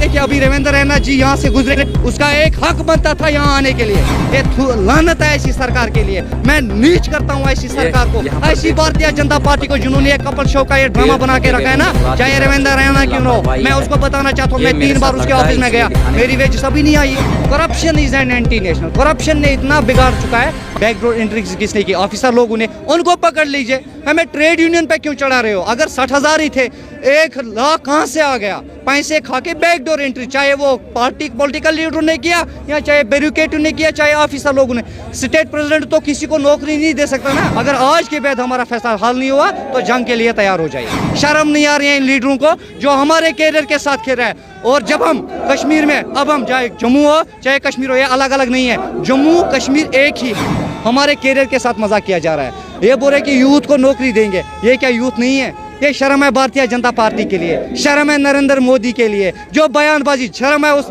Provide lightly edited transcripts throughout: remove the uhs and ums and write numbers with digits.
कि अभी रविंद्र रैना जी यहाँ से गुजरे, उसका एक हक बनता था यहाँ आने के लिए। ये लानत है ऐसी सरकार के लिए। मैं नीच करता हूँ ऐसी सरकार को, ऐसी भारतीय जनता पार्टी को जिन्होंने एक कपल शो का ये ड्रामा बना के रखा है ना, चाहे रविंद्र रैना क्यों हो। मैं उसको बताना चाहता हूँ, मैं 3 बार उसके ऑफिस में गया, मेरी वेज अभी नहीं आई। Corruption is an anti national. Corruption ने इतना बिगाड़ चुका है, बैकडोर एंट्री किसने की, ऑफिसर लोगों ने, उनको पकड़ लीजिए। हमें ट्रेड यूनियन पे क्यों चढ़ा रहे हो? अगर 60,000 ही थे, 1 लाख कहाँ से आ गया? पैसे खा के बैकडोर एंट्री, चाहे वो पॉलिटिकल लीडर ने किया या चाहे ब्यूरोक्रेट ने किया, चाहे ऑफिसर लोगों ने। स्टेट प्रेसिडेंट तो किसी को नौकरी नहीं दे सकता ना। अगर आज के बाद हमारा फैसला हल नहीं हुआ तो जंग के लिए तैयार हो जाइए। शर्म नहीं आ रही है इन लीडरों को जो हमारे कैरियर के साथ खेल रहा है। और जब हम कश्मीर में, अब हम चाहे जम्मू हो चाहे कश्मीर हो, ये अलग अलग नहीं है, जम्मू कश्मीर एक ही है। हमारे कैरियर के साथ मजाक किया जा रहा है। ये बोल रहे कि यूथ को नौकरी देंगे, ये क्या यूथ नहीं है? ये शर्म है भारतीय जनता पार्टी के लिए, शर्म है नरेंद्र मोदी के लिए जो बयानबाजी, शर्म है उस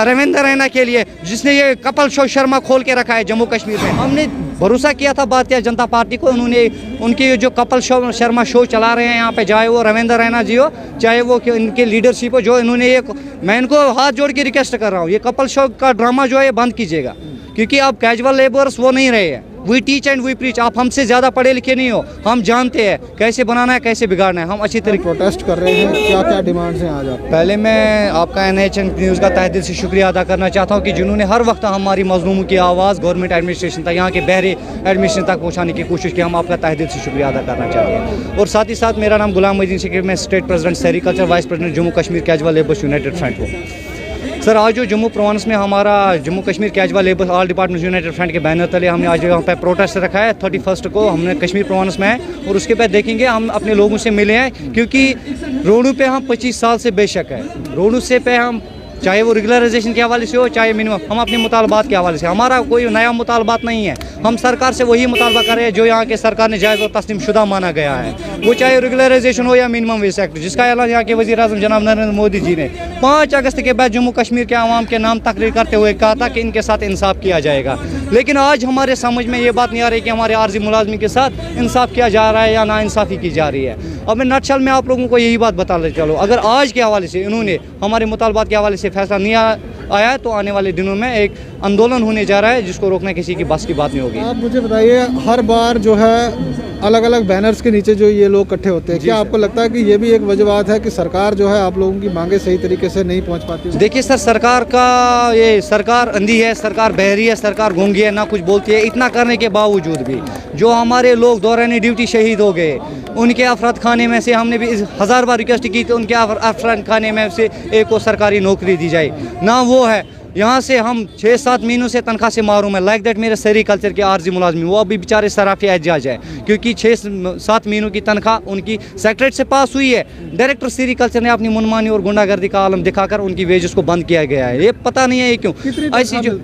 रविंद्र रैना के लिए जिसने ये कपल शो शर्मा खोल के रखा है जम्मू कश्मीर में। हमने भरोसा किया था भारतीय जनता पार्टी को, उन्होंने उनके जो कपल शो शर्मा शो चला रहे हैं यहाँ पे, चाहे वो रविंद्र रैना जी हो चाहे वो इनके लीडरशिप हो, जो इन्होंने ये, मैं इनको हाथ जोड़ के रिक्वेस्ट कर रहा हूँ, ये कपल शो का ड्रामा जो है ये बंद कीजिएगा, क्योंकि अब कैजुअल लेबर्स वो नहीं रहे हैं। We teach and we preach. आप हमसे ज़्यादा पढ़े लिखे नहीं हो, हम जानते हैं कैसे बनाना है, कैसे बिगाड़ना है। हम अच्छी तरीके प्रोटेस्ट कर रहे हैं, क्या क्या डिमांड्स हैं आज आप? पहले मैं आपका NHN न्यूज़ का तहे दिल से शुक्रिया अदा करना चाहता हूँ कि जिन्होंने हर वक्त हमारी मजलूमों की आवाज़ गवर्नमेंट एडमिनिस्ट्रेशन तक, यहाँ के बहरे एडमिनिस्ट्रेशन तक पहुँचाने की कोशिश की। हम आपका तहे दिल से शुक्रिया अदा करना चाहते हैं। और साथ ही साथ मेरा नाम गुलाम मजीद शेख, मैं state president sericulture, vice president Jammu Kashmir casual labours United front हूँ। सर, आज जो जम्मू प्रोविंस में हमारा Jammu Kashmir casual labours all department United front के बैनर तले हमने आज यहाँ पे प्रोटेस्ट रखा है। 31 को हमने कश्मीर प्रोविंस में है और उसके बाद देखेंगे हम अपने लोगों से मिले हैं, क्योंकि रोडों पे हम 25 साल से बेशक है, रोडों से पे हम, चाहे वो रेगुलराइजेशन के हवाले से हो चाहे मिनिमम, हम अपने मुतालबात के हवाले से, हमारा कोई नया मुतालबात नहीं है। हम सरकार से वही मुतालबा कर रहे हैं जो यहाँ के सरकार ने जायज़ और तस्लीम शुदा माना गया है, वो चाहे रेगुलराइजेशन हो या मिनिमम वेज एक्ट, जिसका ऐलान यहाँ के वज़ीर-ए-आज़म जनाब नरेंद्र मोदी जी ने 5 अगस्त के बाद जम्मू कश्मीर के आवाम के नाम तकरीर करते हुए कहा था कि इनके साथ इंसाफ किया जाएगा। लेकिन आज हमारे समझ में ये बात नहीं आ रही कि हमारे आर्जी मुलाजमी के साथ इंसाफ किया जा रहा है या नाइंसाफ़ी की जा रही है। अब मैं नटशल में आप लोगों को यही बात बता ले चलो, अगर आज के हवाले से इन्होंने हमारे मुतालबात के हवाले से फैसला नहीं आया तो आने वाले दिनों में एक आंदोलन होने जा रहा है जिसको रोकना किसी की बस की बात नहीं होगी। आप मुझे बताइए, हर बार जो है अलग अलग बैनर्स के नीचे जो ये लोग इकट्ठे होते हैं, क्या आपको लगता है कि ये भी एक वजह है कि सरकार जो है आप लोगों की मांगे सही तरीके से नहीं पहुंच पाती? देखिए सर, सरकार का ये सरकार अंधी है, सरकार बहरी है, सरकार गूंगी है, ना कुछ बोलती है। इतना करने के बावजूद भी जो हमारे लोग दौरान ड्यूटी शहीद हो गए, उनके अफराद खाने में से हमने भी 1000 बार रिक्वेस्ट की कि उनके अफराद खाने में से एक को सरकारी नौकरी दी जाए, ना वो है। यहाँ से हम 6-7 महीनों से तनख्वाह से मारूम है, लाइक दैट मेरे सेरिकल्चर के आर्जी मुलाजमी, वो अभी बेचारे सराफी एहजाज है, क्योंकि 6-7 महीनों की तनख्वाह उनकी सेक्रेटरी से पास हुई है। डायरेक्टर सेरिकल्चर ने अपनी मनमानी और गुंडागर्दी का आलम दिखाकर उनकी वेजेस को बंद किया गया है। ये पता नहीं है क्यों ऐसी जो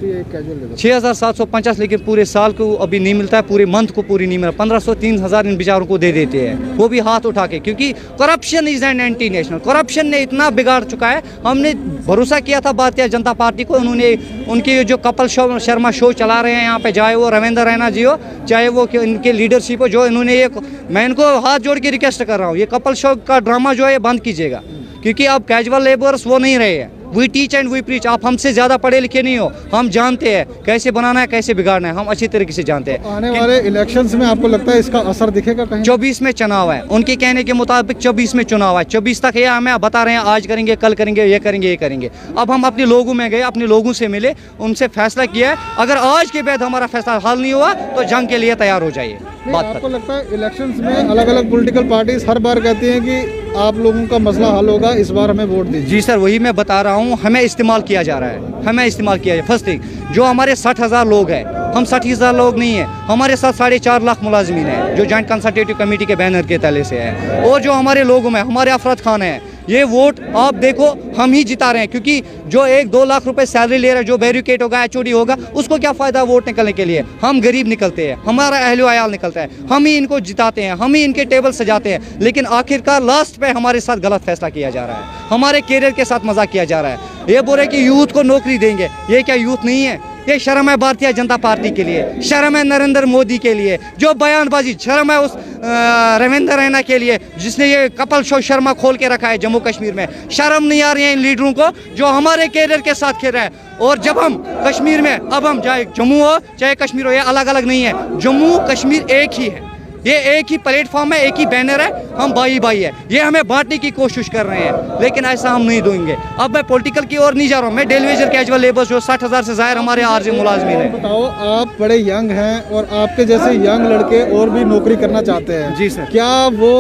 6,750, लेकिन पूरे साल को अभी नहीं मिलता है, पूरे मंथ को पूरी नहीं मिला। 1500-3000 इन बेचारों को दे देते हैं, वो भी हाथ उठा के, क्योंकि corruption is an anti national. Corruption ने इतना बिगाड़ चुका है। हमने भरोसा किया था भारतीय जनता पार्टी को, उन्होंने उनके जो कपल शो शर्मा शो चला रहे हैं यहाँ पे, चाहे वो रविंद्र रैना जी हो चाहे वो इनके लीडरशिप हो, जो इन्होंने ये, मैं इनको हाथ जोड़ के रिक्वेस्ट कर रहा हूँ, ये कपल शो का ड्रामा जो है ये बंद कीजिएगा, क्योंकि अब कैजुअल लेबर्स वो नहीं रहे हैं। We teach and we preach. आप हमसे ज़्यादा पढ़े लिखे नहीं हो, हम जानते हैं कैसे बनाना है, कैसे बिगाड़ना है, हम अच्छी तरीके से जानते हैं। आने वाले इलेक्शंस में आपको लगता है इसका असर दिखेगा कहीं? 24 में चुनाव है, उनके कहने के मुताबिक 24 में चुनाव है। 24 तक ये हमें बता रहे हैं आज करेंगे, कल करेंगे, ये करेंगे, ये करेंगे। अब हम अपने लोगों में गए, अपने लोगों से मिले, उनसे फैसला किया है। अगर आज के बाद हमारा फैसला हल नहीं हुआ तो जंग के लिए तैयार हो जाइए। आपको लगता है इलेक्शंस में अलग अलग पॉलिटिकल पार्टीज हर बार कहती हैं कि आप लोगों का मसला हल होगा, इस बार हमें वोट दीजिए? जी सर, वही मैं बता रहा हूँ, हमें इस्तेमाल किया जा रहा है, हमें इस्तेमाल किया जाए। फर्स्ट थिंग, जो हमारे 60,000 लोग हैं, हम 60,000 लोग नहीं हैं, हमारे साथ 4.5 लाख मुलाजमीन हैं जो जॉइंट कंसल्टेटिव कमेटी के बैनर के तले से है। और जो हमारे लोगों में हमारे अफराद खान हैं, ये वोट आप देखो हम ही जिता रहे हैं, क्योंकि जो 1-2 लाख रुपए सैलरी ले रहा है, जो बैरिकेड होगा, HOD होगा, उसको क्या फ़ायदा वोट निकलने के लिए? हम गरीब निकलते हैं, हमारा अहलो अयाल निकलता है, हम ही इनको जिताते हैं, हम ही इनके टेबल सजाते हैं, लेकिन आखिरकार लास्ट पे हमारे साथ गलत फैसला किया जा रहा है, हमारे कैरियर के साथ मजाक किया जा रहा है। ये बोल रहे कि यूथ को नौकरी देंगे, ये क्या यूथ नहीं है? ये शर्म है भारतीय जनता पार्टी के लिए, शर्म है नरेंद्र मोदी के लिए जो बयानबाजी, शर्म है उस रविंद्र रैना के लिए जिसने ये कपल शो शर्मा खोल के रखा है जम्मू कश्मीर में। शर्म नहीं आ रही है इन लीडरों को जो हमारे कैरियर के साथ खेल रहे हैं। और जब हम कश्मीर में, अब हम चाहे जम्मू हो चाहे कश्मीर हो, ये अलग अलग नहीं है, जम्मू कश्मीर एक ही है, ये एक ही प्लेटफॉर्म है, एक ही बैनर है, हम भाई भाई है। ये हमें बांटने की कोशिश कर रहे हैं लेकिन ऐसा हम नहीं देंगे। अब मैं पॉलिटिकल की ओर नहीं जा रहा हूँ, मैं डेली वेजर कैजुअल लेबर जो 60,000 से ज़ाहिर हमारे आरजी मुलाजमीन है। बताओ, आप बड़े यंग हैं और आपके जैसे यंग लड़के और भी नौकरी करना चाहते हैं। जी सर। क्या वो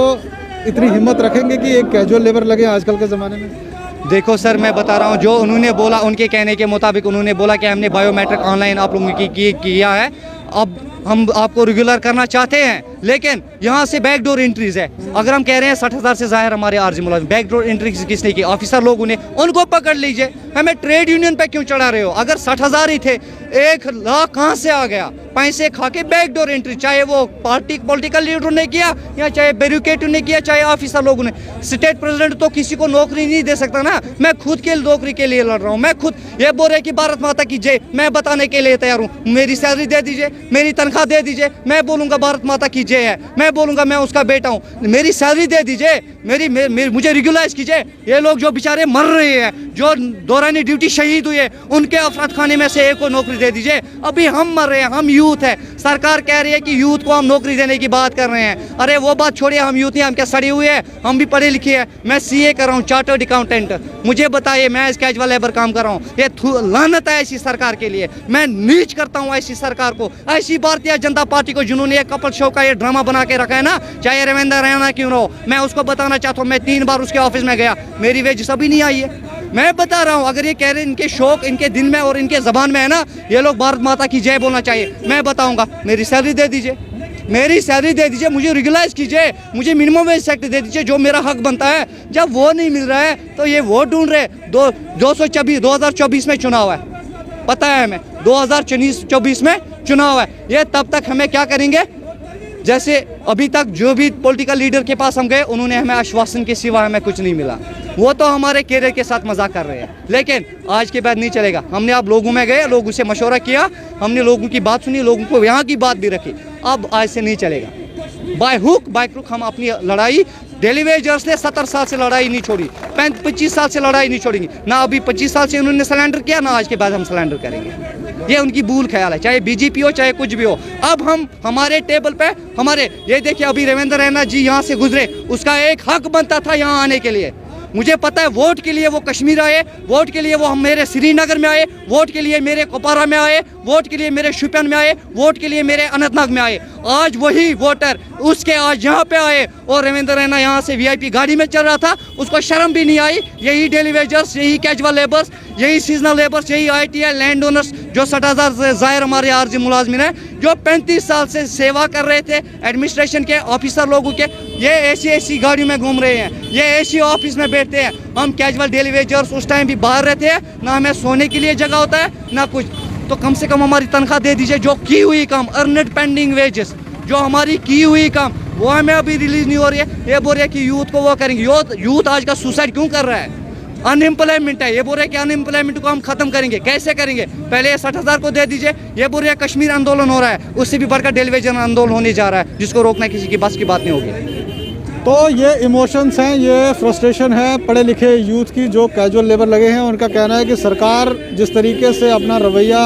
इतनी हिम्मत रखेंगे कि एक कैजुअल लेबर लगे आजकल के ज़माने में? देखो सर, मैं बता रहा हूँ जो उन्होंने बोला, उनके कहने के मुताबिक उन्होंने बोला कि हमने बायोमेट्रिक ऑनलाइन आप लोगों की किया है, अब हम आपको रेगुलर करना चाहते हैं, लेकिन यहाँ से बैकडोर एंट्रीज है। अगर हम कह रहे हैं 60,000 से ज़ाहिर हमारे आरजी मुलाजिम, बैकडोर एंट्रीज किसने की? ऑफिसर लोगों ने, उनको पकड़ लीजिए। हमें ट्रेड यूनियन पे क्यों चढ़ा रहे हो? अगर 60,000 ही थे, 1 लाख कहाँ से आ गया? पैसे खा के बैकडोर एंट्री, चाहे वो पॉलिटिकल लीडर ने किया या चाहे ब्यूरोक्रेट ने किया, चाहे ऑफिसर लोगों ने। स्टेट प्रेसिडेंट तो किसी को नौकरी नहीं दे सकता ना। मैं खुद के नौकरी के लिए लड़ रहा हूँ, मैं खुद ये बोल रहे कि भारत माता की जय, मैं बताने के लिए तैयार हूँ। मेरी सैलरी दे दीजिए, मेरी तनख्वाह दे दीजिए, मैं बोलूँगा भारत माता की जय है, मैं बोलूँगा मैं उसका बेटा हूँ। मेरी सैलरी दे दीजिए, मुझे रेगुलाइज कीजिए। ये लोग जो बेचारे मर रहे हैं, जो दौरानी ड्यूटी शहीद हुए, उनके अफराद खाने में से एक को नौकरी दे दीजिए। अभी हम मर रहे हैं, हम यूथ है, सरकार कह रही है कि यूथ को हम नौकरी देने की बात कर रहे हैं। अरे वो बात छोड़िए, हम यूथ हैं, हम क्या सड़े हुए हैं? हम भी पढ़े लिखे हैं। मैं सीए कर रहा हूँ, चार्टर्ड अकाउंटेंट। मुझे बताइए, मैं इस कैजुअल लेबर काम कर रहा हूँ। ये लानत है ऐसी सरकार के लिए। मैं नीच करता हूँ ऐसी सरकार को, ऐसी भारतीय जनता पार्टी को जिन्होंने एक कपल शो का ये ड्रामा बना के रखा है ना, चाहे रविंद्र रैना क्यों ना हो। मैं उसको बताना चाहता हूँ, मैं 3 बार उसके ऑफिस में गया, मेरी वेज अभी नहीं आई है। मैं बता रहा हूँ, अगर ये कह रहे हैं इनके शौक इनके दिल में और इनके जबान में है ना, ये लोग भारत माता की जय बोलना चाहिए। मैं बताऊंगा, मेरी सैलरी दे दीजिए, मेरी सैलरी दे दीजिए, मुझे रेगुलाइज कीजिए, मुझे मिनिमम वेज सेक्टर दे दीजिए जो मेरा हक बनता है। जब वो नहीं मिल रहा है तो ये वोट ढूंढ रहे। 2024 में चुनाव है, पता है हमें, 2024 में चुनाव है। ये तब तक हमें क्या करेंगे? जैसे अभी तक जो भी पॉलिटिकल लीडर के पास हम गए, उन्होंने हमें आश्वासन के सिवा हमें कुछ नहीं मिला। वो तो हमारे कैरियर के साथ मजाक कर रहे हैं, लेकिन आज के बाद नहीं चलेगा। हमने अब लोगों में गए, लोगों से मशवरा किया, हमने लोगों की बात सुनी, लोगों को यहाँ की बात भी रखी। अब आज से नहीं चलेगा। बाय हुक बाय क्रुक हम अपनी लड़ाई, डेली वेजर्स ने 70 साल से लड़ाई नहीं छोड़ी, 25 साल से लड़ाई नहीं छोड़ेंगे ना। अभी 25 साल से उन्होंने सरेंडर किया, ना आज के बाद हम सरेंडर करेंगे। ये उनकी भूल ख्याल है, चाहे बीजेपी हो चाहे कुछ भी हो। अब हम हमारे टेबल पे हमारे, ये देखिए अभी रविंद्र रैना जी यहाँ से गुजरे, उसका एक हक बनता था यहाँ आने के लिए। मुझे पता है वोट के लिए वो कश्मीर आए, वोट के लिए वो हम मेरे श्रीनगर में आए, वोट के लिए मेरे कुपवारा में आए, वोट के लिए मेरे शोपियान में आए, वोट के लिए मेरे अनंतनाग में आए। आज वही वोटर उसके आज यहाँ पे आए और रविंद्र रैना यहाँ से वीआईपी गाड़ी में चल रहा था, उसको शर्म भी नहीं आई। यही डेली वेजर्स, यही कैजुअल लेबर्स, यही सीजनल लेबर्स, यही ITI लैंड ओनर्स जो 60,000 से ज़ाहिर हमारे आरजी मुलाजमिन हैं, जो 35 साल से सेवा कर रहे थे एडमिनिस्ट्रेशन के ऑफिसर लोगों के, ये ऐसी गाड़ियों में घूम रहे हैं, ये ऐसी ऑफिस में बैठते हैं। हम कैजुअल डेली वेजर्स उस टाइम भी बाहर रहते हैं, ना हमें सोने के लिए जगह होता है ना कुछ। तो कम से कम हमारी तनख्वाह दे दीजिए, जो की हुई काम, अर्नड पेंडिंग वेजेस, जो हमारी की हुई काम वो हमें अभी रिलीज नहीं हो रही है। ये बोल रहे हैं कि यूथ को वो करेंगे। यूथ आज का सुसाइड क्यों कर रहा है? अनएम्प्लॉयमेंट है। ये बोल रहे हैं कि अनएम्प्लॉयमेंट को हम खत्म करेंगे। कैसे करेंगे? पहले 60,000 को दे दीजिए। ये बोल रहे हैं कश्मीर आंदोलन हो रहा है, उससे भी बढ़कर डेली वेजर आंदोलन होने जा रहा है, जिसको रोकना किसी की बस की बात नहीं होगी। तो ये इमोशंस हैं, ये फ्रस्ट्रेशन है पढ़े लिखे यूथ की जो कैजुअल लेबर लगे हैं। उनका कहना है कि सरकार जिस तरीके से अपना रवैया